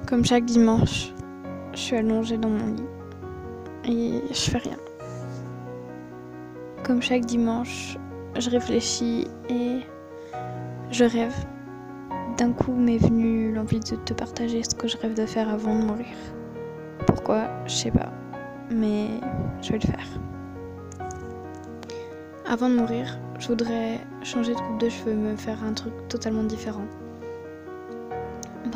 Comme chaque dimanche, je suis allongée dans mon lit et je fais rien. Comme chaque dimanche, je réfléchis et je rêve. D'un coup m'est venue l'envie de te partager ce que je rêve de faire avant de mourir. Pourquoi, je sais pas, mais je vais le faire. Avant de mourir, je voudrais changer de coupe de cheveux, me faire un truc totalement différent.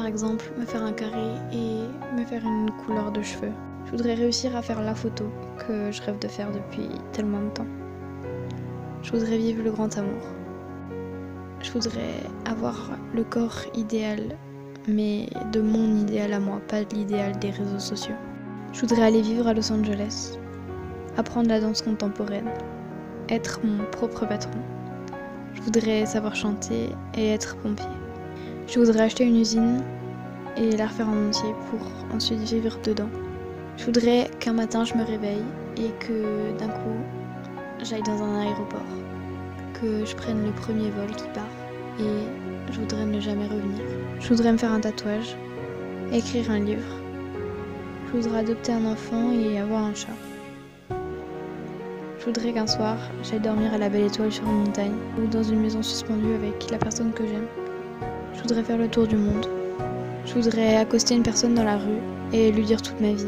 Par exemple, me faire un carré et me faire une couleur de cheveux. Je voudrais réussir à faire la photo que je rêve de faire depuis tellement de temps. Je voudrais vivre le grand amour. Je voudrais avoir le corps idéal, mais de mon idéal à moi, pas de l'idéal des réseaux sociaux. Je voudrais aller vivre à Los Angeles, apprendre la danse contemporaine, être mon propre patron. Je voudrais savoir chanter et être pompier. Je voudrais acheter une usine et la refaire en entier pour ensuite vivre dedans. Je voudrais qu'un matin je me réveille et que d'un coup j'aille dans un aéroport, que je prenne le premier vol qui part et je voudrais ne jamais revenir. Je voudrais me faire un tatouage, écrire un livre. Je voudrais adopter un enfant et avoir un chat. Je voudrais qu'un soir j'aille dormir à la belle étoile sur une montagne ou dans une maison suspendue avec la personne que j'aime. Je voudrais faire le tour du monde. Je voudrais accoster une personne dans la rue et lui dire toute ma vie.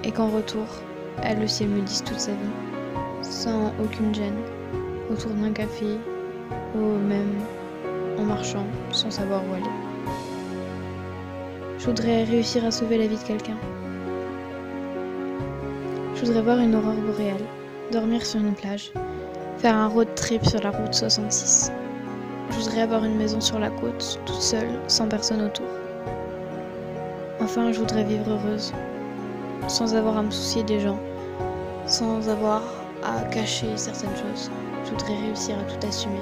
Et qu'en retour, elle aussi elle me dise toute sa vie. Sans aucune gêne. Autour d'un café, ou même en marchant, sans savoir où aller. Je voudrais réussir à sauver la vie de quelqu'un. Je voudrais voir une aurore boréale, dormir sur une plage, faire un road trip sur la route 66. Je voudrais avoir une maison sur la côte, toute seule, sans personne autour. Enfin, je voudrais vivre heureuse, sans avoir à me soucier des gens, sans avoir à cacher certaines choses. Je voudrais réussir à tout assumer.